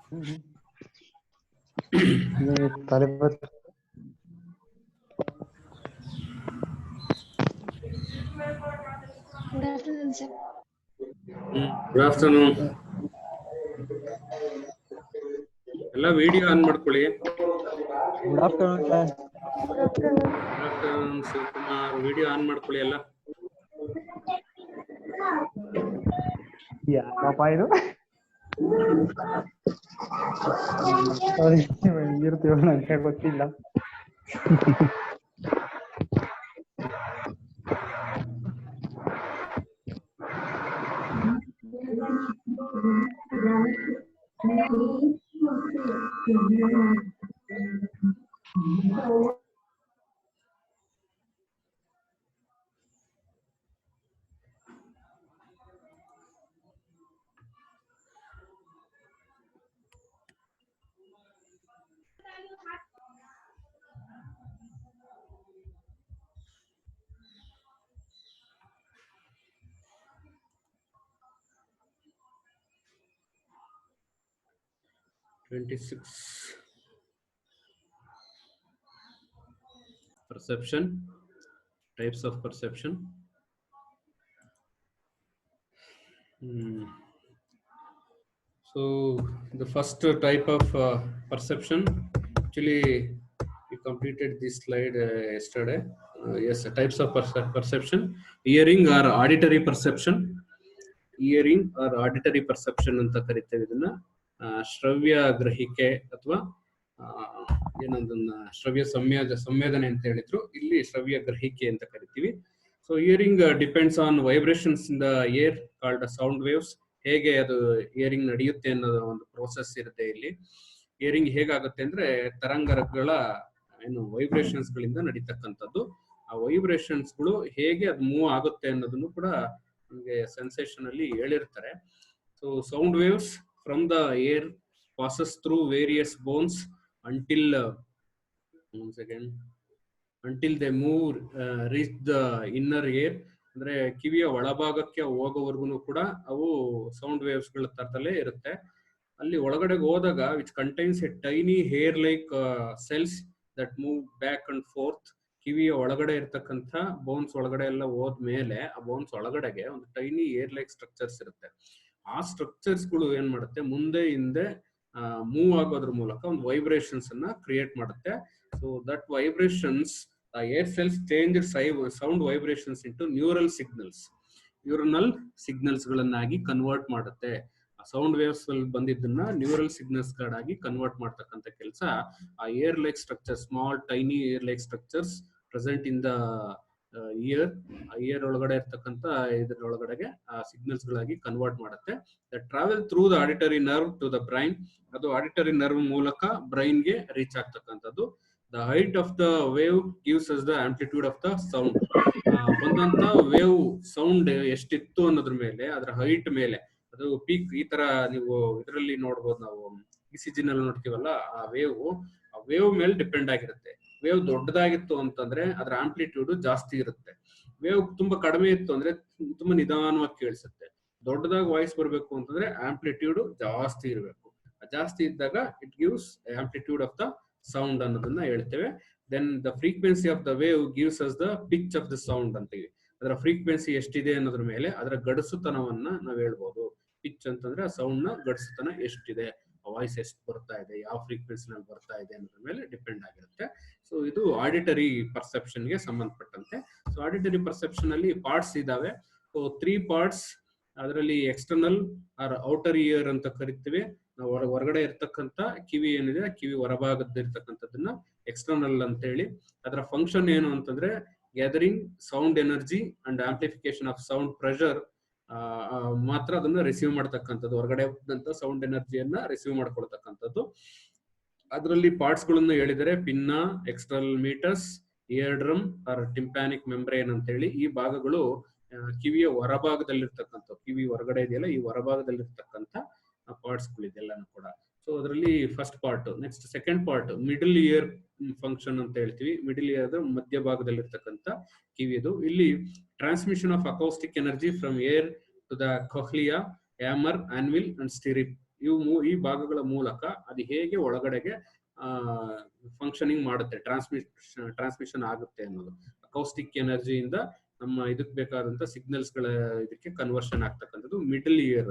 Good afternoon, sir. Good afternoon. ಎಲ್ಲ video on ಮಾಡ್ಕೊಳ್ಳಿ. Good afternoon sir. Good afternoon. Good afternoon Shivakumar, video on ಮಾಡ್ಕೊಳ್ಳಿ ಎಲ್ಲ. ಯಾಕಪ್ಪ ಇದು ಹೆಂಗಿರ್ತೀವ ನಂಗೆ ಗೊತ್ತಿಲ್ಲ. Perception, types of perception. So the first type of perception, actually we completed this slide yesterday. Yes, types of perception. Hearing or auditory perception. Hearing or auditory perception ಅಂತ ಕರಿತೇವೆ ಇದನ್ನ. ಶ್ರವ್ಯ ಗ್ರಹಿಕೆ ಅಥವಾ ಏನೊಂದನ್ನ ಶ್ರವ್ಯ ಸಂವೇದನೆ ಅಂತ ಹೇಳಿದ್ರು, ಇಲ್ಲಿ ಶ್ರವ್ಯ ಗ್ರಹಿಕೆ ಅಂತ ಕರಿತೀವಿ. So hearing depends on vibrations in the air called sound waves. ಹೇಗೆ ಅದು ಹಿಯರಿಂಗ್ ನಡೆಯುತ್ತೆ ಅನ್ನೋದು ಒಂದು ಪ್ರೋಸೆಸ್ ಇರುತ್ತೆ ಇಲ್ಲಿ. ಹಿಯರಿಂಗ್ ಹೇಗಾಗುತ್ತೆ ಅಂದ್ರೆ ತರಂಗಗಳ ಏನು ವೈಬ್ರೇಷನ್ಸ್ ಗಳಿಂದ ನಡೀತಕ್ಕಂಥದ್ದು. ಆ ವೈಬ್ರೇಷನ್ಸ್ ಗಳು ಹೇಗೆ ಅದು ಮೂವ್ ಆಗುತ್ತೆ ಅನ್ನೋದನ್ನು ಕೂಡ ನಮಗೆ ಸೆನ್ಸೇಷನ್ ಅಲ್ಲಿ ಹೇಳಿರ್ತಾರೆ. So sound waves from the air passes through various bones until they move reach the inner ear. ಅಂದ್ರೆ ಕಿವಿಯ ಒಳಭಾಗಕ್ಕೆ ಹೋಗೋವರೆಗೂ ಕೂಡ ಅವು ಸೌಂಡ್ ವೇವ್ಸ್ ಗಳ ತರದಲ್ಲೇ ಇರುತ್ತೆ. ಅಲ್ಲಿ ಒಳಗಡೆ ಹೋದಾಗ which contains A tiny hair like cells that move back and fourth. ಕಿವಿಯ ಒಳಗಡೆ ಇರ್ತಕ್ಕಂಥ ಬೋನ್ಸ್ ಒಳಗಡೆ ಎಲ್ಲ ಹೋದ್ಮೇಲೆ ಆ ಬೋನ್ಸ್ ಒಳಗಡೆಗೆ ಒಂದು ಟೈನಿ ಏರ್ ಲೈಕ್ ಸ್ಟ್ರಕ್ಚರ್ಸ್ ಇರುತ್ತೆ. ಆ ಸ್ಟ್ರಕ್ಚರ್ಸ್ ಗಳು ಏನ್ ಮಾಡುತ್ತೆ, ಮುಂದೆ ಹಿಂದೆ ಮೂವ್ ಆಗೋದ್ರ ಮೂಲಕ ಒಂದು ವೈಬ್ರೇಷನ್ಸ್ ಅನ್ನ ಕ್ರಿಯೇಟ್ ಮಾಡುತ್ತೆ. So that vibrations hair cells change sound vibrations into neural signals ಗಳನ್ನಾಗಿ ಕನ್ವರ್ಟ್ ಮಾಡುತ್ತೆ. ಸೌಂಡ್ ವೇವ್ಸ್ ಅಲ್ಲಿ ಬಂದಿದ್ದನ್ನ ನ್ಯೂರಲ್ ಸಿಗ್ನಲ್ಸ್ ಗಳಾಗಿ ಕನ್ವರ್ಟ್ ಮಾಡ್ತಕ್ಕಂಥ ಕೆಲಸ ಆ hair like structure, small tiny hair like structures present in the ear ಒಳಗಡೆ ಇರ್ತಕ್ಕಂಥ ಇದರೊಳಗಡೆಗೆ ಆ ಸಿಗ್ನಲ್ಸ್ ಗಳಾಗಿ ಕನ್ವರ್ಟ್ ಮಾಡುತ್ತೆ. Travel through the auditory nerve to the brain. ಅದು ಆಡಿಟರಿ ನರ್ವ್ ಮೂಲಕ ಬ್ರೈನ್ ಗೆ ರೀಚ್ ಆಗ್ತಕ್ಕಂಥದ್ದು. The height of the wave gives us the amplitude of the sound. ಬಂದಂತ ವೇವ್ ಸೌಂಡ್ ಎಷ್ಟಿತ್ತು ಅನ್ನೋದ್ರ ಮೇಲೆ, ಅದರ ಹೈಟ್ ಮೇಲೆ, ಅದು ಪೀಕ್ ಈ ತರ ನೀವು ಇದರಲ್ಲಿ ನೋಡ್ಬೋದು, ನಾವು ECG ನಲ್ಲಿ ನೋಡ್ತೀವಲ್ಲ, ಆ ವೇವ್ ಮೇಲೆ ಡಿಪೆಂಡ್ ಆಗಿರುತ್ತೆ. ವೇವ್ ದೊಡ್ಡದಾಗಿತ್ತು ಅಂತಂದ್ರೆ ಅದರ ಆಂಪ್ಲಿಟ್ಯೂಡ್ ಜಾಸ್ತಿ ಇರುತ್ತೆ. ವೇವ್ ತುಂಬಾ ಕಡಿಮೆ ಇತ್ತು ಅಂದ್ರೆ ತುಂಬಾ ನಿಧಾನವಾಗಿ ಕೇಳಿಸುತ್ತೆ. ದೊಡ್ಡದಾಗಿ ವಾಯ್ಸ್ ಬರಬೇಕು ಅಂತಂದ್ರೆ ಆಂಪ್ಲಿಟ್ಯೂಡ್ ಜಾಸ್ತಿ ಇರಬೇಕು. ಜಾಸ್ತಿ ಇದ್ದಾಗ it gives amplitude of the sound ಅನ್ನೋದನ್ನ ಹೇಳ್ತೇವೆ. Then the frequency of the wave gives us the pitch of the sound ಅಂತೀವಿ. ಅದರ ಫ್ರೀಕ್ವೆನ್ಸಿ ಎಷ್ಟಿದೆ ಅನ್ನೋದ್ರ ಮೇಲೆ ಅದರ ಗಡಸುತನವನ್ನ ನಾವು ಹೇಳ್ಬೋದು. ಪಿಚ್ ಅಂತಂದ್ರೆ ಆ ಸೌಂಡ್ ನ ಗಡಸುತನ ಎಷ್ಟಿದೆ, ವಾಯ್ಸ್ ಎಷ್ಟು ಬರ್ತಾ ಇದೆ, ಯಾವ ಫ್ರೀಕ್ವೆನ್ಸಿ ನಲ್ಲಿ ಬರ್ತಾ ಇದೆ ಅನ್ನೋದ್ರ ಮೇಲೆ ಡಿಪೆಂಡ್ ಆಗಿರುತ್ತೆ. ಸೊ ಇದು ಆಡಿಟರಿ ಪರ್ಸೆಪ್ಷನ್ ಗೆ ಸಂಬಂಧಪಟ್ಟಂತೆ. ಸೊ ಆಡಿಟರಿ ಪರ್ಸೆಪ್ಷನ್ ಅಲ್ಲಿ ಪಾರ್ಟ್ಸ್ ಇದಾವೆ. So 3 parts. ಅದರಲ್ಲಿ ಎಕ್ಸ್ಟರ್ನಲ್ ಆರ್ ಔಟರ್ ಇಯರ್ ಅಂತ ಕರಿತೀವಿ ನಾವು. ಹೊರಗಡೆ ಇರ್ತಕ್ಕಂಥ ಕಿವಿ ಏನಿದೆ, ಕಿವಿ ಹೊರಭಾಗದ ಇರ್ತಕ್ಕಂಥದ್ದನ್ನ ಎಕ್ಸ್ಟರ್ನಲ್ ಅಂತ ಹೇಳಿ. ಅದರ ಫಂಕ್ಷನ್ ಏನು ಅಂತಂದ್ರೆ gathering sound energy and amplification of sound pressure ಮಾತ್ರ ಅದನ್ನ ರಿಸೀವ್ ಮಾಡ್ತಕ್ಕಂಥದ್ದು. ಹೊರಗಡೆ ಹೋದಂತ ಸೌಂಡ್ ಎನರ್ಜಿಯನ್ನ ರಿಸೀವ್ ಮಾಡ್ಕೊಳ್ತಕ್ಕಂಥದ್ದು. ಅದರಲ್ಲಿ ಪಾರ್ಟ್ಸ್ ಗಳನ್ನ ಹೇಳಿದರೆ pinna, external meatus, ear drum or tympanic membrane ಅಂತ ಹೇಳಿ ಈ ಭಾಗಗಳು ಕಿವಿಯ ಹೊರಭಾಗದಲ್ಲಿರ್ತಕ್ಕಂಥ, ಕಿವಿ ಹೊರಗಡೆ ಇದೆಯಲ್ಲ ಈ ಹೊರಭಾಗದಲ್ಲಿರ್ತಕ್ಕಂಥ ಪಾರ್ಟ್ಸ್ ಗಳಿದೆಲ್ಲಾನು ಕೂಡ. ಸೊ ಅದರಲ್ಲಿ first part. Next second part middle ear function ಅಂತ ಹೇಳ್ತೀವಿ. ಮಿಡಲ್ ಇಯರ್ ಮಧ್ಯಭಾಗದಲ್ಲಿರ್ತಕ್ಕಂಥ ಕಿವಿದು. ಇಲ್ಲಿ transmission of acoustic energy from air to the cochlea, hammer, anvil and stirrup ಈ ಭಾಗಗಳ ಮೂಲಕ ಅದು ಹೇಗೆ ಒಳಗಡೆಗೆ ಫಂಕ್ಷನಿಂಗ್ ಮಾಡುತ್ತೆ, ಟ್ರಾನ್ಸ್ಮಿಷನ್ ಆಗುತ್ತೆ ಅನ್ನೋದು. ಅಕೌಸ್ಟಿಕ್ ಎನರ್ಜಿಯಿಂದ ನಮ್ಮ ಇದಕ್ಕೆ ಬೇಕಾದಂತ ಸಿಗ್ನಲ್ಸ್ ಗಳ ಇದಕ್ಕೆ ಕನ್ವರ್ಷನ್ ಆಗ್ತಕ್ಕಂಥದ್ದು ಮಿಡಲ್ ಇಯರ್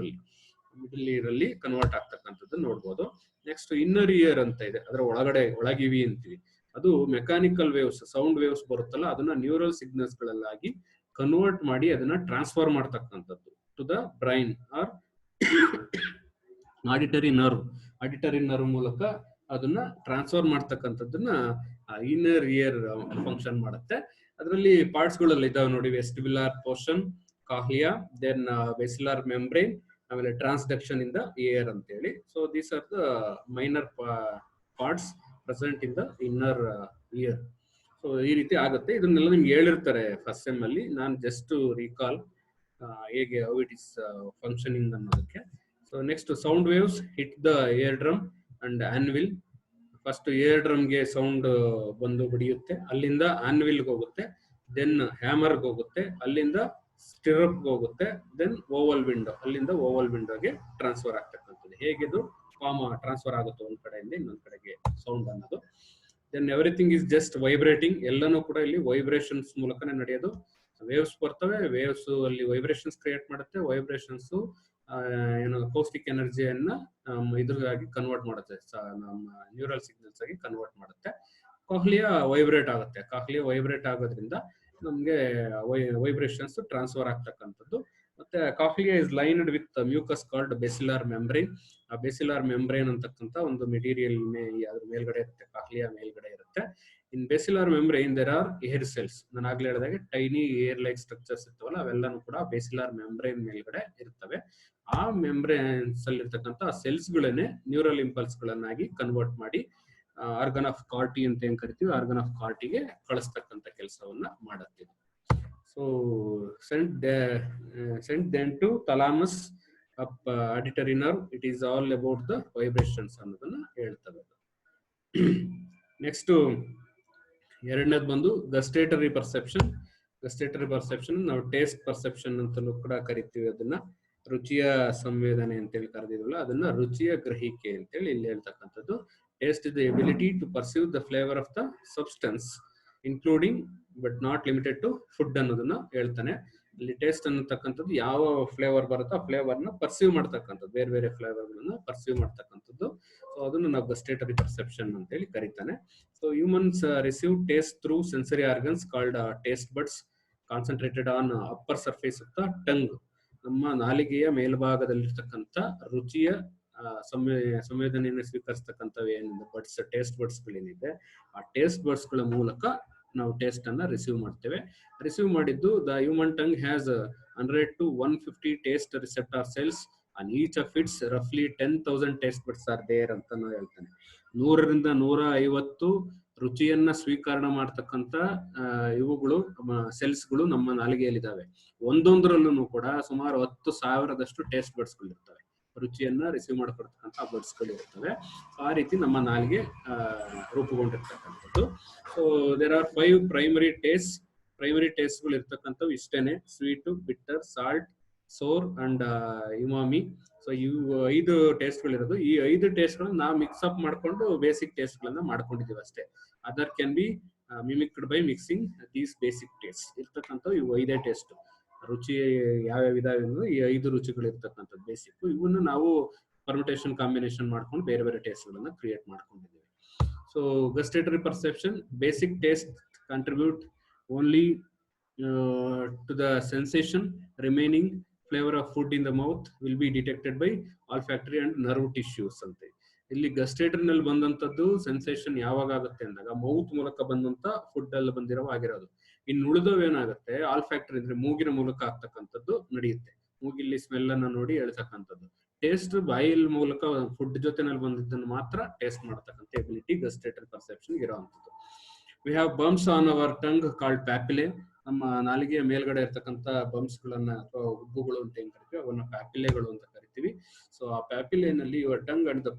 ಅಲ್ಲಿ ಕನ್ವರ್ಟ್ ಆಗ್ತಕ್ಕಂಥದ್ದು ನೋಡ್ಬೋದು. ನೆಕ್ಸ್ಟ್ ಇನ್ನರ್ ಇಯರ್ ಅಂತ ಇದೆ, ಅದರ ಒಳಗಿವಿ ಅಂತೀವಿ. ಅದು ಮೆಕ್ಯಾನಿಕಲ್ ವೇವ್ಸ್, ಸೌಂಡ್ ವೇವ್ಸ್ ಬರುತ್ತಲ್ಲ, ಅದನ್ನ ನ್ಯೂರಲ್ ಸಿಗ್ನಲ್ಸ್ ಗಳಲ್ಲಾಗಿ ಕನ್ವರ್ಟ್ ಮಾಡಿ ಅದನ್ನ ಟ್ರಾನ್ಸ್ಫರ್ ಮಾಡ್ತಕ್ಕಂಥದ್ದು to the brain or auditory nerve ಮೂಲಕ ಅದನ್ನ ಟ್ರಾನ್ಸ್ಫರ್ ಮಾಡ್ತಕ್ಕಂಥದ್ದನ್ನ ಇನ್ನರ್ ಇಯರ್ ಫಂಕ್ಷನ್ ಮಾಡುತ್ತೆ. ಅದರಲ್ಲಿ ಪಾರ್ಟ್ಸ್ ಗಳೆಲ್ಲ ಇದಾವೆ ನೋಡಿ, vestibular portion, cochlea, then basilar membrane, ಆಮೇಲೆ ಟ್ರಾನ್ಸ್ಡಕ್ಷನ್ ಇನ್ ದ ಏರ್ ಅಂತ ಹೇಳಿ. So these are the minor parts present in the inner ear. So ಈ ರೀತಿ ಆಗುತ್ತೆ. ಇದನ್ನೆಲ್ಲ ನಿಮ್ಗೆ ಹೇಳಿರ್ತಾರೆ ಫಸ್ಟ್ ಸೆಮ್ ಅಲ್ಲಿ. ನಾನು ಜಸ್ಟ್ ರೀಕಾಲ್ ಹೇಗೆ ಹೌ ಇಟ್ ಇಸ್ ಫಂಕ್ಷನಿಂಗ್ ಅನ್ನೋದಕ್ಕೆ. So next sound waves hit the ear drum and anvil. First ear ಡ್ರಮ್ಗೆ ಸೌಂಡ್ ಬಂದು ಬಡಿಯುತ್ತೆ, ಅಲ್ಲಿಂದ ಆನ್ವಿಲ್ಗೆ ಹೋಗುತ್ತೆ, ದೆನ್ ಹ್ಯಾಮರ್ಗೆ ಹೋಗುತ್ತೆ, ಅಲ್ಲಿಂದ ಸ್ಟಿರಪ್ಗೆ ಹೋಗುತ್ತೆ, ದೆನ್ ಓವಲ್ ವಿಂಡೋ, ಅಲ್ಲಿಂದ ಓವಲ್ ವಿಂಡೋಗೆ ಟ್ರಾನ್ಸ್ಫರ್ ಆಗ್ತಕ್ಕಂಥದ್ದು. ಹೇಗಿದು ಟ್ರಾನ್ಸ್ಫರ್ ಆಗುತ್ತೆ ಒಂದ್ ಕಡೆಯಿಂದ ಇನ್ನೊಂದ್ ಕಡೆಗೆ ಸೌಂಡ್ ಅನ್ನೋದು. Then everything is just vibrating. ಎಲ್ಲನೂ ಕೂಡ ಇಲ್ಲಿ ವೈಬ್ರೇಷನ್ಸ್ ಮೂಲಕನೇ ನಡೆಯೋದು. ವೇವ್ಸ್ ಬರ್ತವೆ, ವೇವ್ಸ್ ಅಲ್ಲಿ ವೈಬ್ರೇಷನ್ಸ್ ಕ್ರಿಯೇಟ್ ಮಾಡುತ್ತೆ, ವೈಬ್ರೇಷನ್ಸ್ ಏನು ಅಕೌಸ್ಟಿಕ್ ಎನರ್ಜಿಯನ್ನ ಇದ್ರಾಗಿ ಕನ್ವರ್ಟ್ ಮಾಡುತ್ತೆ, ನಮ್ಮ ನ್ಯೂರಲ್ ಸಿಗ್ನಲ್ಸ್ ಆಗಿ ಕನ್ವರ್ಟ್ ಮಾಡುತ್ತೆ. ಕಾಹ್ಲಿಯಾ ವೈಬ್ರೇಟ್ ಆಗುತ್ತೆ. ಕಾಹ್ಲಿಯಾ ವೈಬ್ರೇಟ್ ಆಗೋದ್ರಿಂದ ನಮ್ಗೆ ವೈಬ್ರೇಷನ್ಸ್ ಟ್ರಾನ್ಸ್ಫರ್ ಆಗ್ತಕ್ಕಂಥದ್ದು. ಮತ್ತೆ cochlea is lined with mucus called basilar membrane. ಆ ಬೆಸಿಲಾರ್ ಮೆಂಬ್ರೇನ್ ಅಂತಕ್ಕಂಥ ಒಂದು ಮೆಟೀರಿಯಲ್ ಅದ್ರ ಮೇಲ್ಗಡೆ ಇರುತ್ತೆ, ಕಾಹ್ಲಿಯಾ ಮೇಲ್ಗಡೆ ಇರುತ್ತೆ. In basilar membrane there are hair cells. ನಾನು ಆಗ್ಲೇ ಹೇಳಿದಾಗೆ ಟೈನಿ ಏರ್ ಲೈಕ್ ಸ್ಟ್ರಕ್ಚರ್ಸ್ ಇರ್ತವಲ್ಲ, ಅವೆಲ್ಲನೂ ಕೂಡ ಬೆಸಿಲಾರ್ ಮೆಂಬ್ರೇನ್ ಮೇಲ್ಗಡೆ ಇರ್ತವೆ. ಆ ಮೆಂಬ್ರೇನ್ಸ್ ಅಲ್ಲಿ ಇರ್ತಕ್ಕಂಥ ಸೆಲ್ಸ್ ಗಳನ್ನೇ ನ್ಯೂರಲ್ ಇಂಪಲ್ಸ್ ಗಳನ್ನಾಗಿ ಕನ್ವರ್ಟ್ ಮಾಡಿ ಆರ್ಗನ್ ಆಫ್ ಕಾರ್ಟಿ ಅಂತ ಏನ್ ಕರಿತೀವಿ, ಆರ್ಗನ್ ಆಫ್ ಕಾರ್ಟಿಗೆ ಕಳಿಸ್ತಕ್ಕಂಥ ಕೆಲಸವನ್ನ ಮಾಡುತ್ತೆ. So sent then to thalamus up auditory nerve. It is all about the vibrations ಅನ್ನೋದನ್ನ ಹೇಳ್ತವೆ. ನೆಕ್ಸ್ಟ್ ಎರಡನೇದು ಬಂದು ಗಸ್ಟೇಟರಿ ಪರ್ಸೆಪ್ಷನ್. ಗಸ್ಟೇಟರಿ ಪರ್ಸೆಪ್ಷನ್ ನಾವು ಟೇಸ್ಟ್ ಪರ್ಸೆಪ್ಷನ್ ಅಂತಲೂ ಕೂಡ ಕರಿತೀವಿ. ಅದನ್ನ ರುಚಿಯ ಸಂವೇದನೆ ಅಂತೇಳಿ ಕರೆದಿದ್ವಲ್ಲ, ಅದನ್ನ ರುಚಿಯ ಗ್ರಹಿಕೆ ಅಂತೇಳಿ ಇಲ್ಲಿ ಹೇಳ್ತಕ್ಕಂಥದ್ದು. Taste is the ability to perceive the flavour of the substance including but not limited to food ಅನ್ನೋದನ್ನ ಹೇಳ್ತಾನೆ. ಇಲ್ಲಿ ಟೇಸ್ಟ್ ಅನ್ನತಕ್ಕಂಥದ್ದು ಯಾವ ಫ್ಲೇವರ್ ಬರುತ್ತೋ ಆ ಫ್ಲೇವರ್ ನ ಪರ್ಸೀವ್ ಮಾಡ್ತಕ್ಕಂಥದ್ದು, ಬೇರೆ ಬೇರೆ ಫ್ಲೇವರ್ ಗಳನ್ನ ಪರ್ಸೀವ್ ಮಾಡ್ತಕ್ಕಂಥದ್ದು. ಸೊ ಅದನ್ನು ನಾವು ಗಸ್ಟೇಟರಿ ಪರ್ಸೆಪ್ಷನ್ ಅಂತ ಹೇಳಿ ಕರೀತಾನೆ. So humans receive taste through sensory organs called taste buds concentrated on upper surface of the tongue. ನಮ್ಮ ನಾಲಿಗೆಯ ಮೇಲ್ಭಾಗದಲ್ಲಿರ್ತಕ್ಕಂಥ ರುಚಿಯ ಸಂವೇದನೆಯನ್ನು ಸ್ವೀಕರಿಸ್ತಕ್ಕಂಥವು ಏನಿದೆ ಬಡ್ಸ್, ಟೇಸ್ಟ್ ಬಡ್ಸ್ ಗಳೇನಿದೆ, ಆ ಟೇಸ್ಟ್ ಬಡ್ಸ್ ಗಳ ಮೂಲಕ ನಾವು ಟೇಸ್ಟ್ ಅನ್ನ ರಿಸೀವ್ ಮಾಡ್ತೇವೆ. ರಿಸೀವ್ ಮಾಡಿದ್ದು the human tongue has 100 to 150 taste receptor cells and each of its ರಫ್ಲಿ 10,000 ಟೇಸ್ಟ್ ಬಡ್ಸ್ ಆರ್ ದೇರ್ ಅಂತ ನಾವು ಹೇಳ್ತಾನೆ. 100 ರಿಂದ 150 ರುಚಿಯನ್ನ ಸ್ವೀಕರಣ ಮಾಡ್ತಕ್ಕಂಥ ಇವುಗಳು ಸೆಲ್ಸ್ಗಳು ನಮ್ಮ ನಾಲಿಗೆಯಲ್ಲಿದ್ದಾವೆ. ಒಂದೊಂದರಲ್ಲೂ ಕೂಡ ಸುಮಾರು 10,000ದಷ್ಟು ಟೇಸ್ಟ್ ಬಡ್ಸ್ಗಳು ಇರ್ತವೆ, ರುಚಿಯನ್ನ ರಿಸೀವ್ ಮಾಡ್ಕೊಳ್ತಕ್ಕಂಥ ಬಡ್ಸ್ಗಳು ಇರ್ತವೆ. ಆ ರೀತಿ ನಮ್ಮ ನಾಲಿಗೆ ರೂಪುಗೊಂಡಿರ್ತಕ್ಕಂಥದ್ದು. ಸೊ ದೇರ್ ಆರ್ 5 ಪ್ರೈಮರಿ ಟೇಸ್ಟ್ಗಳು ಇರ್ತಕ್ಕಂಥವು ಇಷ್ಟೇನೆ: sweet, bitter, salt, sour and umami. So ಇವು 5 ಟೇಸ್ಟ್ಗಳು ಇರೋದು. ಈ 5 ಟೇಸ್ಟ್ಗಳನ್ನ ನಾವು ಮಿಕ್ಸ್ ಅಪ್ ಮಾಡ್ಕೊಂಡು ಬೇಸಿಕ್ ಟೇಸ್ಟ್ ಗಳನ್ನ ಮಾಡ್ಕೊಂಡಿದೀವಿ ಅಷ್ಟೇ. Other can be mimicked by mixing these basic taste ಇರ್ತಕ್ಕಂಥವು. ಇವು 5 ಟೇಸ್ಟ್ ರುಚಿ ಯಾವ್ಯಾವ ಇದಾವೆ ಅಂದ್ರೆ ಈ 5 ರುಚಿಗಳು ಇರ್ತಕ್ಕಂಥದ್ದು ಬೇಸಿಕ್. ಇವನ್ನ ನಾವು ಪರ್ಮಿಟೇಷನ್ ಕಾಂಬಿನೇಷನ್ ಮಾಡ್ಕೊಂಡು ಬೇರೆ ಬೇರೆ ಟೇಸ್ಟ್ ಗಳನ್ನ ಕ್ರಿಯೇಟ್ ಮಾಡ್ಕೊಂಡಿದ್ದೀವಿ. So gustatory perception, basic taste contribute only to the sensation. Remaining flavour of food in the mouth will be detected by olfactory and nerve tissues ಅಂತ. ಇಲ್ಲಿ ಗಸ್ಟೇಟರಿನಲ್ಲಿ ಬಂದಂತದ್ದು ಸೆನ್ಸೇಷನ್ ಯಾವಾಗ ಆಗುತ್ತೆ ಅಂದಾಗ ಮೌತ್ ಮೂಲಕ ಬಂದಂತ ಫುಡ್ ಅಲ್ಲಿ ಬಂದಿರೋ ಆಗಿರೋದು. ಇನ್ನು ಉಳಿದವು ಏನಾಗುತ್ತೆ, ಆಲ್ಫ್ಯಾಕ್ಟರಿ ಅಂದ್ರೆ ಮೂಗಿನ ಮೂಲಕ ಆಗ್ತಕ್ಕಂಥದ್ದು ನಡೆಯುತ್ತೆ. ಮೂಗಿಲ್ಲಿ ಸ್ಮೆಲ್ ಅನ್ನ ನೋಡಿ ಹೇಳ್ತಕ್ಕಂಥದ್ದು. ಟೇಸ್ಟ್ ಬಾಯಿಲ್ ಮೂಲಕ ಫುಡ್ ಜೊತೆನಲ್ಲಿ ಬಂದಿದ್ದನ್ನು ಮಾತ್ರ ಟೇಸ್ಟ್ ಮಾಡತಕ್ಕಂಥ ಎಬಿಲಿಟಿ ಗಸ್ಟೇಟರಿ ಪರ್ಸೆಪ್ಷನ್ ಇರೋವಂಥದ್ದು. We have bumps on our tongue called papillae. ನಮ್ಮ ನಾಲಿಗೆಯ ಮೇಲ್ಗಡೆ ಇರ್ತಕ್ಕಂಥ ಬಂಪ್ಸ್ ಗಳನ್ನ ಅಥವಾ ಉಬ್ಬುಗಳು ಅಂತ ಏನ್ ಕರಿತೀವಿ ಅವನ್ನ ಪ್ಯಾಪಿಲೆಗಳು ಅಂತ ಕರಿತೀವಿ. ಸೊ ಆ ಪ್ಯಾಪಿಲೆನಲ್ಲಿ your tongue and the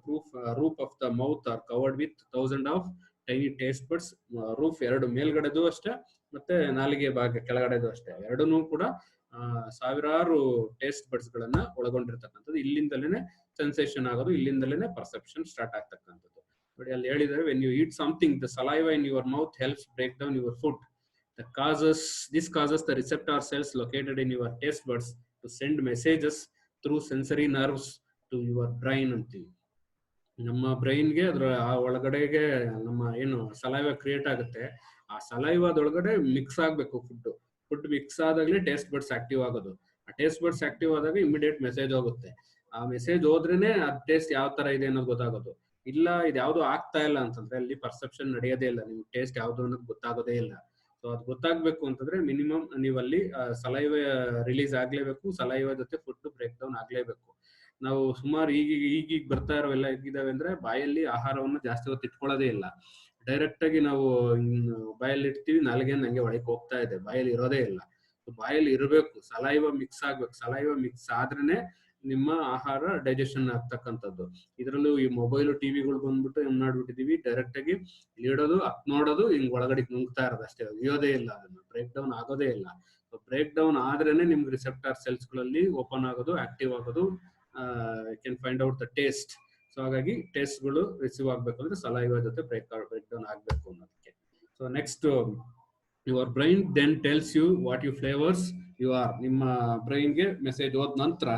roof of the mouth are covered with 1000 of tiny taste buds. Roof 2 ಮೇಲ್ಗಡೆದು ಅಷ್ಟೇ ಮತ್ತೆ ನಾಲಿಗೆ ಭಾಗ ಕೆಳಗಡೆದು ಅಷ್ಟೇ, ಎರಡನ್ನೂ ಕೂಡ ಸಾವಿರಾರು ಟೇಸ್ಟ್ ಬಡ್ಸ್ ಗಳನ್ನ ಒಳಗೊಂಡಿರ್ತಕ್ಕಂಥದ್ದು. ಇಲ್ಲಿಂದಲೇ ಸೆನ್ಸೇಷನ್ ಆಗೋದು, ಇಲ್ಲಿಂದಲೇ ಪರ್ಸೆಪ್ಷನ್ ಸ್ಟಾರ್ಟ್ ಆಗ್ತಕ್ಕಂಥದ್ದು. ನೋಡಿ ಅಲ್ಲಿ ಹೇಳಿದರೆ, when you eat something the saliva in your mouth helps break down your food. This causes the receptor cells located in your taste buds to send messages through sensory nerves to your brain ಅಂತೀವಿ. ನಮ್ಮ ಬ್ರೈನ್ಗೆ ಅದ್ರ ಆ ಒಳಗಡೆಗೆ ನಮ್ಮ ಏನು saliva create ಆಗುತ್ತೆ, ಆ ಸಲೈವಾದೊಳಗಡೆ ಮಿಕ್ಸ್ ಆಗ್ಬೇಕು ಫುಡ್ ಮಿಕ್ಸ್ ಆದಾಗಲೇ ಟೇಸ್ಟ್ ಬಡ್ಸ್ ಆಕ್ಟಿವ್ ಆಗೋದು. ಆ ಟೇಸ್ಟ್ ಬಡ್ಸ್ ಆಕ್ಟಿವ್ ಆದಾಗ ಇಮಿಡಿಯೇಟ್ ಮೆಸೇಜ್ ಹೋಗುತ್ತೆ. ಆ ಮೆಸೇಜ್ ಹೋದ್ರೇನೆ ಅದ್ ಟೇಸ್ಟ್ ಯಾವ ತರ ಇದೆ ಅನ್ನೋದು ಗೊತ್ತಾಗೋದು. ಇಲ್ಲ ಇದು ಯಾವ್ದು ಆಗ್ತಾ ಇಲ್ಲ ಅಂತಂದ್ರೆ ಅಲ್ಲಿ ಪರ್ಸೆಪ್ಷನ್ ನಡೆಯೋದೇ ಇಲ್ಲ, ನಿಮ್ಗೆ ಟೇಸ್ಟ್ ಯಾವ್ದು ಅನ್ನೋದು ಗೊತ್ತಾಗೋದೇ ಇಲ್ಲ. ಸೊ ಅದು ಗೊತ್ತಾಗ್ಬೇಕು ಅಂತಂದ್ರೆ ಮಿನಿಮಮ್ ನೀವಲ್ಲಿ ಸಲೈವ ರಿಲೀಸ್ ಆಗ್ಲೇಬೇಕು, ಸಲೈವ ಜೊತೆ ಫುಡ್ ಬ್ರೇಕ್ ಡೌನ್ ಆಗ್ಲೇಬೇಕು. ನಾವು ಸುಮಾರು ಈಗೀಗ ಬರ್ತಾ ಇರೋವೆಲ್ಲ ಹೇಗಿದಾವೆ ಅಂದ್ರೆ, ಬಾಯಲ್ಲಿ ಆಹಾರವನ್ನು ಜಾಸ್ತಿ ಹೊತ್ತು ಇಟ್ಕೊಳ್ಳೋದೇ ಇಲ್ಲ, ಡೈರೆಕ್ಟ್ ಆಗಿ ನಾವು ಬಾಯಲ್ಲಿ ಇಡ್ತೀವಿ, ನಾಲ್ಗೆ ನಂಗೆ ಒಳಗೆ ಹೋಗ್ತಾ ಇದೆ, ಬಾಯಲ್ಲಿ ಇರೋದೇ ಇಲ್ಲ. ಬಾಯಲ್ಲಿ ಇರಬೇಕು, ಸಲೈವ ಮಿಕ್ಸ್ ಆಗ್ಬೇಕು. ಸಲೈವ ಮಿಕ್ಸ್ ಆದ್ರೇನೆ ನಿಮ್ಮ ಆಹಾರ ಡೈಜೆಷನ್ ಆಗ್ತಕ್ಕಂಥದ್ದು. ಇದರಲ್ಲೂ ಈ ಮೊಬೈಲ್ ಟಿವಿಗಳು ಬಂದ್ಬಿಟ್ಟು ಏನ್ ಮಾಡ್ಬಿಟ್ಟಿದೀವಿ, ಡೈರೆಕ್ಟ್ ಆಗಿ ಇಡೋದು, ನೋಡೋದು, ಹಿಂಗ್ ಒಳಗಡೆ ನುಂಗ್ತಾ ಇರೋದು ಅಷ್ಟೇ, ಇಯೋದೇ ಇಲ್ಲ, ಅದನ್ನ ಬ್ರೇಕ್ ಡೌನ್ ಆಗೋದೇ ಇಲ್ಲ. ಬ್ರೇಕ್ ಡೌನ್ ಆದ್ರೇನೆ ನಿಮ್ಗೆ ರಿಸೆಪ್ಟಾರ್ ಸೆಲ್ಸ್ ಗಳಲ್ಲಿ ಓಪನ್ ಆಗೋದು, ಆಕ್ಟಿವ್ ಆಗೋದು, can find out the taste. So ಹಾಗಾಗಿ ಟೇಸ್ಟ್ ಗಳು ರಿಸೀವ್ ಆಗ್ಬೇಕು ಅಂದ್ರೆ ಸಲೈವಾ ಜೊತೆ ಬ್ರೇಕ್ ಡೌನ್ ಆಗ್ಬೇಕು ಅನ್ನೋದಕ್ಕೆ. So next, your brain then tells you what you flavours you are. ನಿಮ್ಮ ಬ್ರೈನ್ಗೆ ಮೆಸೇಜ್ ಹೋದ ನಂತರ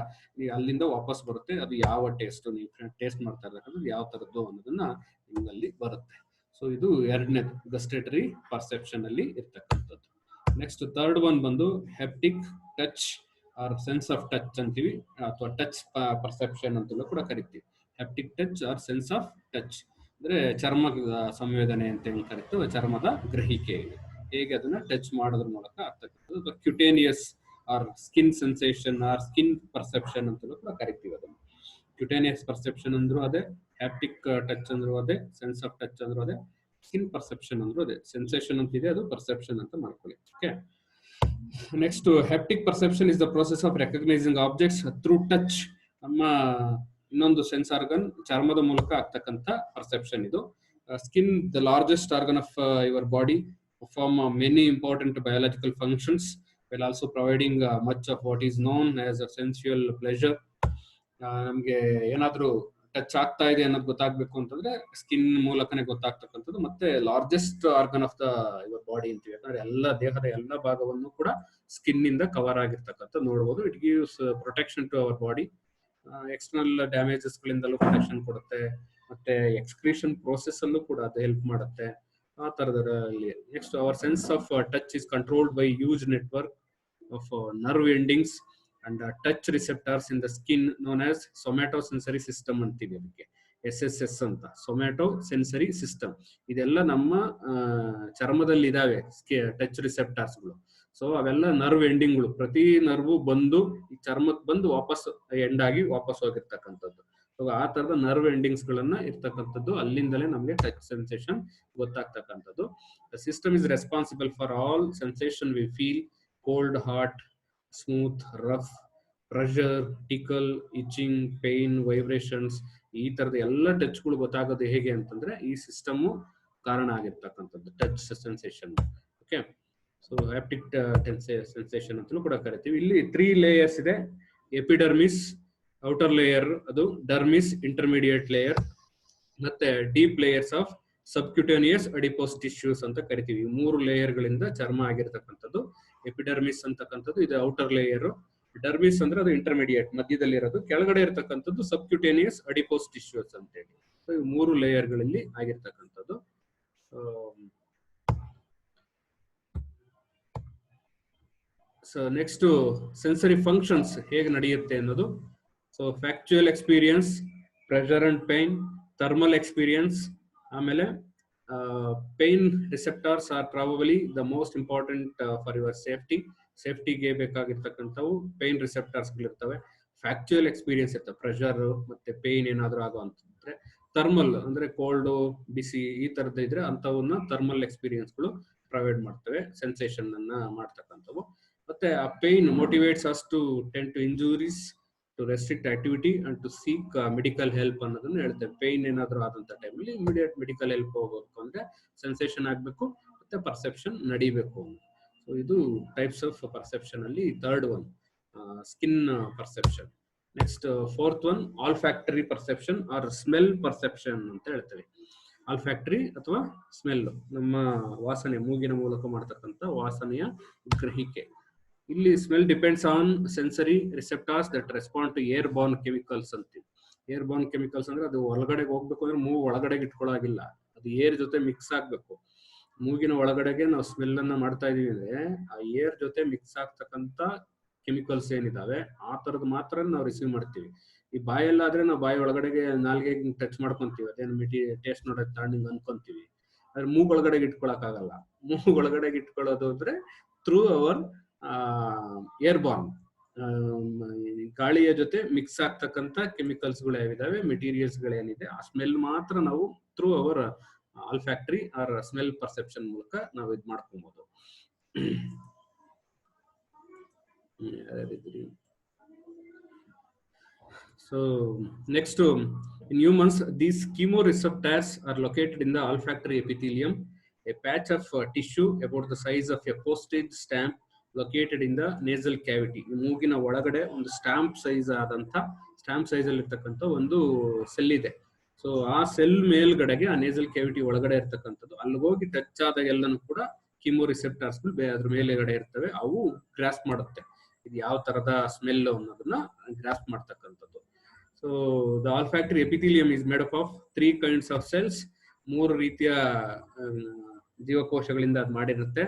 ಅಲ್ಲಿಂದ ವಾಪಸ್ ಬರುತ್ತೆ, ಅದು ಯಾವ ಟೇಸ್ಟ್ ನೀವು ಟೇಸ್ಟ್ ಮಾಡ್ತಾ ಇರಬೇಕಂದ್ರೆ ಯಾವ ತರದ್ದು ಅನ್ನೋದನ್ನ ನಿಮ್ಮಲ್ಲಿ ಬರುತ್ತೆ. ಸೊ ಇದು ಎರಡನೇದು ಗಸ್ಟೇಟರಿ ಪರ್ಸೆಪ್ಷನ್ ಅಲ್ಲಿ ಇರ್ತಕ್ಕಂಥದ್ದು. ನೆಕ್ಸ್ಟ್ ಥರ್ಡ್ ಒನ್ ಬಂದು haptic touch or sense of touch ಅಂತೀವಿ, ಅಥವಾ ಟಚ್ ಪರ್ಸೆಪ್ಷನ್ ಅಂತಲೂ ಕೂಡ ಕರಿತೀವಿ. Haptic touch or sense of touch ಅಂದ್ರೆ ಚರ್ಮದ ಸಂವೇದನೆ ಅಂತ ಹೇಳಿ ಕರಿತೀವಿ, ಚರ್ಮದ ಗ್ರಹಿಕೆ, ಹೇಗೆ ಅದನ್ನ ಟಚ್ ಮಾಡೋದ್ರ ಮೂಲಕ ಆಗ್ತಕ್ಕಂಥದ್ದು. Cutaneous or skin sensation or skin perception ಅಂತಲೂ ಕೂಡ ಕರಿತೀವಿ ಅದನ್ನು. ಕ್ಯುಟೇನಿಯಸ್ ಪರ್ಸೆಪ್ಷನ್ ಅಂದ್ರೂ ಅದೇ, ಹ್ಯಾಪ್ಟಿಕ್ ಟಚ್ ಅಂದ್ರೂ ಅದೇ, ಸೆನ್ಸ್ ಆಫ್ ಟಚ್ ಅಂದ್ರೂ ಅದೇ, ಸ್ಕಿನ್ ಪರ್ಸೆಪ್ಷನ್ ಅಂದ್ರೂ ಅದೇ. ಸೆನ್ಸೇಷನ್ ಅಂತಿದೆ, ಅದು ಪರ್ಸೆಪ್ಷನ್ ಅಂತ ಮಾಡ್ಕೊಳ್ಳಿ. Okay, next, haptic perception is the process of recognising objects through touch. ನಮ್ಮ ಇನ್ನೊಂದು ಸೆನ್ಸ್ ಆರ್ಗನ್ ಚರ್ಮದ ಮೂಲಕ ಆಗ್ತಕ್ಕಂಥ ಪರ್ಸೆಪ್ಷನ್ ಇದು. Skin, the largest organ of your body, perform many important biological functions while also providing much of what is known as a sensual pleasure. ನಮ್ಗೆ ಏನಾದ್ರೂ touch ಆಗ್ತಾ ಇದೆ ಅನ್ನೋದು ಗೊತ್ತಾಗ್ಬೇಕು ಅಂತಂದ್ರೆ ಸ್ಕಿನ್ ಮೂಲಕನೇ ಗೊತ್ತಾಗ್ತಕ್ಕಂಥದ್ದು. ಮತ್ತೆ largest organ of the your body ಅಂತೀವಿ, ಯಾಕಂದ್ರೆ ಎಲ್ಲ ದೇಹದ ಎಲ್ಲ ಭಾಗವನ್ನು ಕೂಡ ಸ್ಕಿನ್ ಇಂದ ಕವರ್ ಆಗಿರ್ತಕ್ಕಂಥ ನೋಡ್ಬೋದು. It gives protection to our body, external damages ಗಳಿಂದಲೂ ಪ್ರೊಟೆಕ್ಷನ್ ಕೊಡುತ್ತೆ, ಮತ್ತೆ ಎಕ್ಸ್ಕ್ರೀಷನ್ ಪ್ರೋಸೆಸ್ ಅಲ್ಲೂ ಕೂಡ ಅದು ಹೆಲ್ಪ್ ಮಾಡುತ್ತೆ, ಆ ತರದಲ್ಲಿ. Next, our sense of touch is controlled by huge network of nerve endings and touch receptors in the skin known as somato sensory system ಅಂತೀವಿ ಅದಕ್ಕೆ, SSS ಅಂತ, ಸೊಮ್ಯಾಟೋ ಸೆನ್ಸರಿ ಸಿಸ್ಟಮ್. ಇದೆಲ್ಲ ನಮ್ಮ ಚರ್ಮದಲ್ಲಿ ಇದಾವೆ ಟಚ್ ರಿಸೆಪ್ಟರ್ಸ್ಗಳು. ಸೊ ಅವೆಲ್ಲ ನರ್ವ್ ಎಂಡಿಂಗ್ಗಳು, ಪ್ರತಿ ನರ್ವು ಬಂದು ಈ ಚರ್ಮಕ್ಕೆ ಬಂದು ವಾಪಸ್ ಎಂಡ್ ಆಗಿ ವಾಪಸ್ ಹೋಗಿರ್ತಕ್ಕಂಥದ್ದು. ಆ ತರದ ನರ್ವ್ ಎಂಡಿಂಗ್ಸ್ ಗಳನ್ನ ಇರ್ತಕ್ಕಂಥದ್ದು, ಅಲ್ಲಿಂದಲೇ ನಮಗೆ ಟಚ್ ಸೆನ್ಸೇಷನ್ ಗೊತ್ತಾಗ್ತಕ್ಕಂಥದ್ದು. The system is responsible for all sensation we feel, cold, hot, smooth, rough, pressure, tickle, itching, pain, vibrations, ಈ ತರದ ಎಲ್ಲ ಟಚ್ಗಳು ಗೊತ್ತಾಗೋದು ಹೇಗೆ ಅಂತಂದ್ರೆ ಈ ಸಿಸ್ಟಮ್ ಕಾರಣ ಆಗಿರ್ತಕ್ಕಂಥದ್ದು touch sensation. Okay, so haptic sensation ಅಂತಲೂ ಕೂಡ ಕರಿತೀವಿ. ಇಲ್ಲಿ 3 ಲೇಯರ್ಸ್ ಇದೆ. ಎಪಿಡರ್ಮಿಸ್ ಔಟರ್ ಲೇಯರ್, ಅದು ಡರ್ಮಿಸ್ ಇಂಟರ್ಮೀಡಿಯೇಟ್ ಲೇಯರ್, ಮತ್ತೆ deep layers of subcutaneous adipose tissues ಅಂತ ಕರಿತೀವಿ. 3 ಲೇಯರ್ ಗಳಿಂದ ಚರ್ಮ ಆಗಿರ್ತಕ್ಕಂಥದ್ದು. ಎಪಿಡರ್ಮಿಸ್ ಅಂತಕ್ಕಂಥದ್ದು ಇದು ಔಟರ್ ಲೇಯರ್, ಡರ್ಮಿಸ್ ಅಂದ್ರೆ ಅದು ಇಂಟರ್ಮೀಡಿಯೇಟ್ ಮಧ್ಯದಲ್ಲಿ ಇರೋದು, ಕೆಳಗಡೆ ಇರತಕ್ಕಂಥದ್ದು ಸಬ್ಕ್ಯೂಟೇನಿಯಸ್ ಅಡಿಪೋಸ್ ಟಿಶ್ಯೂಸ್ ಅಂತ ಹೇಳಿ. ಸೊ ಈ 3 ಲೇಯರ್ ಗಳಲ್ಲಿ ಆಗಿರ್ತಕ್ಕಂಥದ್ದು. ಸೊ ನೆಕ್ಸ್ಟ್, ಸೆನ್ಸರಿ ಫಂಕ್ಷನ್ಸ್ ಹೇಗೆ ನಡೆಯುತ್ತೆ ಅನ್ನೋದು. So factual experience, pressure and pain, thermal experience, ಆಮೇಲೆ pain receptors are probably the most important for your ಸೇಫ್ಟಿಗೆ ಬೇಕಾಗಿರ್ತಕ್ಕಂಥವು ಪೈನ್ ರಿಸೆಪ್ಟಾರ್ಸ್ ಗಳಿರ್ತವೆ. ಫ್ಯಾಕ್ಚುಯಲ್ ಎಕ್ಸ್ಪೀರಿಯನ್ಸ್ ಇರ್ತವೆ, ಪ್ರೆಷರ್ ಮತ್ತೆ ಪೈನ್ ಏನಾದ್ರು ಆಗೋ ಅಂತಂದ್ರೆ. ಥರ್ಮಲ್ ಅಂದ್ರೆ ಕೋಲ್ಡ್, ಬಿಸಿ, ಈ ತರದ್ದು ಇದ್ರೆ ಅಂತವನ್ನ ಥರ್ಮಲ್ ಎಕ್ಸ್ಪೀರಿಯನ್ಸ್ಗಳು ಪ್ರೊವೈಡ್ ಮಾಡ್ತವೆ, ಸೆನ್ಸೇಷನ್ ಅನ್ನ ಮಾಡ್ತಕ್ಕಂಥವು. ಮತ್ತೆ ಆ pain motivates us to tend to injuries, to restrict activity and to seek medical help ಅನ್ನೋದನ್ನ ಹೇಳ್ತೇವೆ. ಪೈನ್ ಏನಾದ್ರು ಆದಂತ ಟೈಮಲ್ಲಿ ಇಮಿಡಿಯೇಟ್ ಮೆಡಿಕಲ್ ಹೆಲ್ಪ್ ಹೋಗ್ಬೇಕು ಅಂದ್ರೆ ಸೆನ್ಸೇಷನ್ ಆಗ್ಬೇಕು ಮತ್ತೆ ಪರ್ಸೆಪ್ಷನ್ ನಡಿಬೇಕು. ಸೊ ಸೊ ಇದು ಟೈಪ್ಸ್ ಆಫ್ ಪರ್ಸೆಪ್ಷನ್ ಅಲ್ಲಿ third one skin perception. Next fourth one olfactory perception or smell perception ಅಂತ ಹೇಳ್ತೇವೆ. ಆಲ್ಫ್ಯಾಕ್ಟರಿ ಅಥವಾ ಸ್ಮೆಲ್ ನಮ್ಮ ವಾಸನೆ, ಮೂಗಿನ ಮೂಲಕ ಮಾಡ್ತಕ್ಕಂಥ ವಾಸನೆಯ ಗ್ರಹಿಕೆ. ಇಲ್ಲಿ smell depends on sensory receptors that respond to airborne chemicals ಅಂತೀವಿ. ಏರ್ ಬಾರ್ನ್ ಕೆಮಿಕಲ್ಸ್ ಅಂದ್ರೆ ಅದು ಒಳಗಡೆ ಹೋಗ್ಬೇಕು ಅಂದ್ರೆ ಮೂಗು ಒಳಗಡೆಗೆ ಇಟ್ಕೊಳ್ಳಾಗಿಲ್ಲ, ಅದು ಏರ್ ಜೊತೆ ಮಿಕ್ಸ್ ಆಗ್ಬೇಕು. ಮೂಗಿನ ಒಳಗಡೆಗೆ ನಾವು ಸ್ಮೆಲ್ ಅನ್ನ ಮಾಡ್ತಾ ಇದೀವಿ ಅಂದ್ರೆ ಆ ಏರ್ ಜೊತೆ ಮಿಕ್ಸ್ ಆಗ್ತಕ್ಕಂಥ ಕೆಮಿಕಲ್ಸ್ ಏನಿದಾವೆ ಆ ತರದ್ ಮಾತ್ರ ನಾವು ರಿಸೀವ್ ಮಾಡ್ತೀವಿ. ಈ ಬಾಯಲ್ಲಾದ್ರೆ ನಾವು ಬಾಯಿ ಒಳಗಡೆಗೆ ನಾಲ್ಗೆ ಟಚ್ ಮಾಡ್ಕೊಂತೀವಿ, ಅದೇನು ಟೇಸ್ಟ್ ನೋಡೋದು ತಗೊಂಡಿಂಗ್ ಅನ್ಕೊಂತೀವಿ. ಆದ್ರೆ ಮೂಗ್ ಒಳಗಡೆಗೆ ಇಟ್ಕೊಳಕ್ ಆಗಲ್ಲ. ಮೂಗ್ ಒಳಗಡೆಗೆ ಇಟ್ಕೊಳ್ಳೋದು ಅಂದ್ರೆ ಥ್ರೂ ಅವರ್ ಏರ್ ಬಾರ್ನ್, ಗಾಳಿಯ ಜೊತೆ ಮಿಕ್ಸ್ ಆಗ್ತಕ್ಕಂಥ ಕೆಮಿಕಲ್ಸ್ ಗಳು ಯಾವಿದಾವೆ, ಮೆಟೀರಿಯಲ್ಸ್ ಗಳೇನಿದೆ ಆ ಸ್ಮೆಲ್ ಮಾತ್ರ ನಾವು through our olfactory or smell perception ಮೂಲಕ ನಾವು ಇದು ಮಾಡ್ಕೊಬಹುದು. So next, in humans, these chemoreceptors are located in the olfactory epithelium, a patch of tissue about the size of a postage stamp located in the nasal cavity. ಮೂಗಿನ ಒಳಗಡೆ ಒಂದು stamp size ಆದಂತ, stamp size ಅಲ್ಲಿ ಇರ್ತಕ್ಕಂಥ ಒಂದು cell ಇದೆ. So ಆ cell ಮೇಲ್ಗಡೆಗೆ ಆ ನೇಸಲ್ ಕ್ಯಾವಿಟಿ ಒಳಗಡೆ ಇರ್ತಕ್ಕಂಥದ್ದು, ಅಲ್ಲಿ ಹೋಗಿ ಟಚ್ ಆದಾಗ ಎಲ್ಲನೂ ಕೂಡ ಕಿಮೋರಿಸೆಪ್ಟರ್ಸ್ ಅದ್ರ ಮೇಲೆಗಡೆ ಇರ್ತವೆ, ಅವು ಗ್ರಾಸ್ಪ್ ಮಾಡುತ್ತೆ ಇದು ಯಾವ ತರದ ಸ್ಮೆಲ್ ಅನ್ನೋದನ್ನ ಗ್ರಾಸ್ಪ್ ಮಾಡ್ತಕ್ಕಂಥದ್ದು. So the olfactory epithelium is made up of 3 kinds of cells. 3 ರೀತಿಯ ಜೀವಕೋಶಗಳಿಂದ ಅದು ಮಾಡಿರುತ್ತೆ.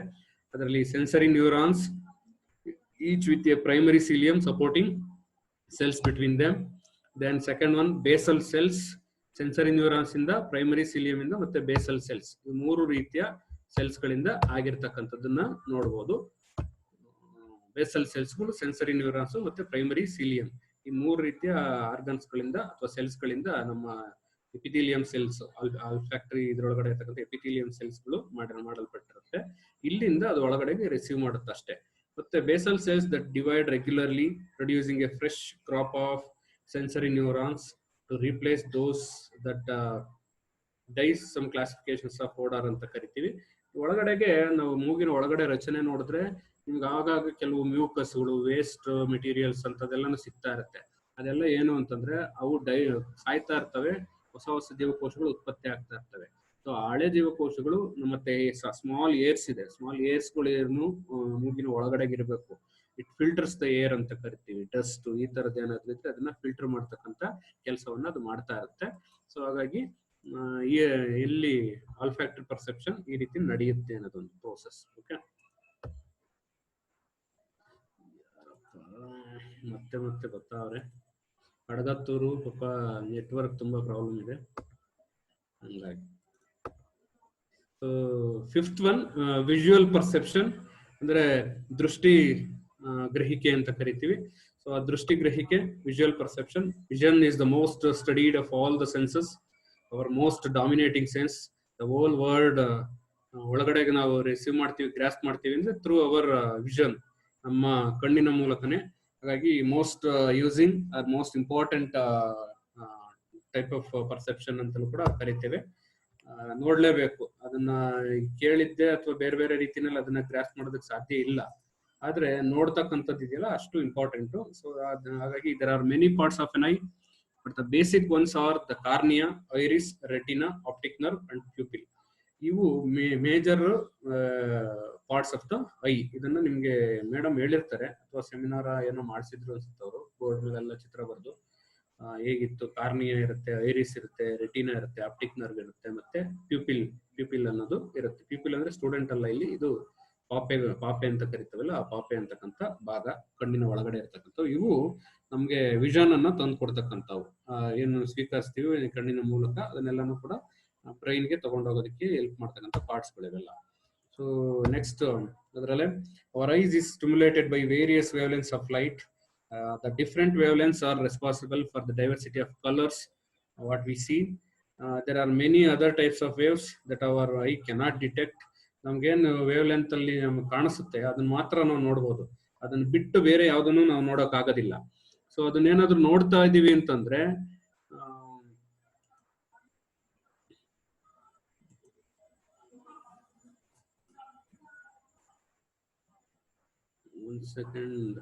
ಅದರಲ್ಲಿ sensory neurons, each with A primary cilium supporting cells between them. Then second one, basal cells, sensory neurons ಇಂದ, primary ಸಿಲಿಯಂ ಇಂದ ಮತ್ತೆ basal cells, ಈ 3 ರೀತಿಯ cells ಗಳಿಂದ ಆಗಿರ್ತಕ್ಕಂಥದ್ದನ್ನ ನೋಡಬಹುದು. ಬೇಸಲ್ ಸೆಲ್ಸ್ ಗಳು, ಸೆನ್ಸರಿ ನ್ಯೂರಾನ್ಸ್ ಮತ್ತೆ ಪ್ರೈಮರಿ ಸಿಲಿಯಂ, ಈ 3 ರೀತಿಯ ಆರ್ಗನ್ಸ್ ಗಳಿಂದ ಅಥವಾ ಸೆಲ್ಸ್ ಗಳಿಂದ ನಮ್ಮ ಎಪಿಥೀಲಿಯಂ ಸೆಲ್ಸ್, ಆಲ್ಫ್ಯಾಕ್ಟರಿ ಇದ್ರೊಳಗಡೆ ಇರ್ತಕ್ಕಂಥ ಎಪಿಥೀಲಿಯಂ ಸೆಲ್ಸ್ ಗಳು ಮಾಡಲ್ಪಟ್ಟಿರುತ್ತೆ. ಇಲ್ಲಿಂದ ಅದು ಒಳಗಡೆಗೆ ರಿಸೀವ್ ಮಾಡುತ್ತೆ ಅಷ್ಟೇ. ಮತ್ತೆ basal cells that divide regularly producing A fresh crop of sensory neurons to replace those that dies. Some classifications of odor ಅಂತ ಕರಿತೀವಿ. ಒಳಗಡೆಗೆ ನಾವು ಮೂಗಿನ ಒಳಗಡೆ ರಚನೆ ನೋಡಿದ್ರೆ ನಿಮ್ಗೆ ಆಗಾಗ ಕೆಲವು ಮ್ಯೂಕಸ್ಗಳು, ವೇಸ್ಟ್ ಮೆಟೀರಿಯಲ್ಸ್ ಅಂತದೆಲ್ಲಾನು ಸಿಗ್ತಾ ಇರುತ್ತೆ. ಅದೆಲ್ಲ ಏನು ಅಂತಂದ್ರೆ ಅವು ಸಾಯ್ತಾ ಇರ್ತವೆ, ಹೊಸ ಹೊಸ ಜೀವಕೋಶಗಳು ಉತ್ಪತ್ತಿ ಆಗ್ತಾ ಇರ್ತವೆ. ಸೊ ಹಳೆ ಜೀವಕೋಶಗಳು ಮತ್ತೆ ಸ್ಮಾಲ್ ಏರ್ಸ್ ಇದೆ, ಸ್ಮಾಲ್ ಏರ್ಸ್ಗಳೇನು ಮೂಗಿನ ಒಳಗಡೆಗೆ ಇರಬೇಕು. ಇಟ್ ಫಿಲ್ಟರ್ಸ್ ದ ಏರ್ ಅಂತ ಕರಿತೀವಿ. ಡಸ್ಟ್ ಈ ತರದ್ ಏನಾದ್ರು ಇದ್ರೆ ಅದನ್ನ ಫಿಲ್ಟರ್ ಮಾಡ್ತಕ್ಕಂಥ ಕೆಲಸವನ್ನ ಅದು ಮಾಡ್ತಾ ಇರುತ್ತೆ. ಸೊ ಹಾಗಾಗಿ ಇಲ್ಲಿ ಆಲ್ಫ್ಯಾಕ್ಟರಿ ಪರ್ಸೆಪ್ಷನ್ ಈ ರೀತಿ ನಡೆಯುತ್ತೆ ಅನ್ನೋದೊಂದು ಪ್ರೋಸೆಸ್. ಓಕೆ, ಮತ್ತೆ ಗೊತ್ತಾವ್ರೆ ಕಡಗತ್ತೂರು ಪಾಪ ನೆಟ್ವರ್ಕ್ ತುಂಬಾ ಪ್ರಾಬ್ಲಮ್ ಇದೆ ಹಂಗಾಗಿ. So fifth one, visual perception ಅಂದ್ರೆ ದೃಷ್ಟಿ ಗ್ರಹಿಕೆ ಅಂತ ಕರಿತೀವಿ. ಸೊ ಆ ದೃಷ್ಟಿ ಗ್ರಹಿಕೆ, visual perception. Vision is the most studied of all the senses, our most dominating sense. The whole world ಒಳಗಡೆಗೆ ನಾವು ರಿಸೀವ್ ಮಾಡ್ತೀವಿ, ಗ್ರಾಸ್ಪ್ ಮಾಡ್ತೀವಿ ಅಂದ್ರೆ ಥ್ರೂ ಅವರ್ ವಿಷನ್, ನಮ್ಮ ಕಣ್ಣಿನ ಮೂಲಕನೇ. ಹಾಗಾಗಿ most using R most important type of perception ಅಂತಲೂ ಕೂಡ ಕರಿತೇವೆ. ನೋಡ್ಲೇಬೇಕು, ಅದನ್ನ ಕೇಳಿದ್ದೆ ಅಥವಾ ಬೇರೆ ಬೇರೆ ರೀತಿನಲ್ಲಿ ಅದನ್ನ ಗ್ರಾಸ್ಪ್ ಮಾಡೋದಕ್ಕೆ ಸಾಧ್ಯ ಇಲ್ಲ, ಆದ್ರೆ ನೋಡ್ತಕ್ಕಂಥದ್ದು ಇದೆಯಲ್ಲ ಅಷ್ಟು ಇಂಪಾರ್ಟೆಂಟ್. ಸೊ ಹಾಗಾಗಿ there are many parts of an eye, but the basic ones are the cornea, iris, retina, optic nerve and pupil. ಇವು major parts of the I. ಇದನ್ನ ನಿಮ್ಗೆ ಮೇಡಮ್ ಹೇಳಿರ್ತಾರೆ ಅಥವಾ ಸೆಮಿನಾರ್ ಏನೋ ಮಾಡಿಸಿದ್ರು ಅನ್ಸುತ್ತೆ ಅವರು, ಬೋರ್ಡ್ ಮೇಲೆಲ್ಲ ಚಿತ್ರ ಬರೆದು ಹೇಗಿತ್ತು. ಕಾರ್ನಿಯಾ ಇರುತ್ತೆ, ಐರಿಸ್ ಇರುತ್ತೆ, ರೆಟಿನಾ ಇರುತ್ತೆ, ಆಪ್ಟಿಕ್ ನರ್ವ್ ಇರುತ್ತೆ, ಮತ್ತೆ ಪ್ಯೂಪಿಲ್ ಅನ್ನೋದು ಇರುತ್ತೆ. ಪ್ಯೂಪಿಲ್ ಅಂದ್ರೆ ಸ್ಟೂಡೆಂಟ್ ಅಲ್ಲ, ಇಲ್ಲಿ ಇದು ಪಾಪೆ ಅಂತ ಕರಿತೇವಲ್ಲ, ಆ ಪಾಪೆ ಅಂತಕ್ಕಂಥ ಭಾಗ ಕಣ್ಣಿನ ಒಳಗಡೆ ಇರ್ತಕ್ಕಂಥವು. ಇವು ನಮ್ಗೆ ವಿಷನ್ ಅನ್ನ ತಂದು ಕೊಡ್ತಕ್ಕಂಥವು. ಏನು ಸ್ವೀಕರಿಸ್ತೀವಿ ಕಣ್ಣಿನ ಮೂಲಕ ಅದನ್ನೆಲ್ಲಾನು ಕೂಡ ಬ್ರೈನ್ಗೆ ತಗೊಂಡೋಗೋದಕ್ಕೆ ಹೆಲ್ಪ್ ಮಾಡ್ತಕ್ಕಂಥ ಪಾರ್ಟ್ಸ್ ಗಳಿವೆಲ್ಲ. ಸೊ ನೆಕ್ಸ್ಟ್ ಅದರಲ್ಲೇ our eyes is stimulated by various wavelengths of light. The different wavelengths are responsible for the diversity of colors what we see. There are many other types of waves that our eye cannot detect. ನಮ್ಗೇನು wave length ಅಲ್ಲಿ ನಮ್ಗೆ ಕಾಣಿಸುತ್ತೆ ಅದನ್ನ ಮಾತ್ರ ನಾವು ನೋಡ್ಬೋದು, ಅದನ್ನ ಬಿಟ್ಟು ಬೇರೆ ಯಾವ್ದನ್ನು ನಾವು ನೋಡಕ್ ಆಗೋದಿಲ್ಲ. ಸೊ ಅದನ್ನೇನಾದ್ರೂ ನೋಡ್ತಾ ಇದೀವಿ ಅಂತಂದ್ರೆ 1 second.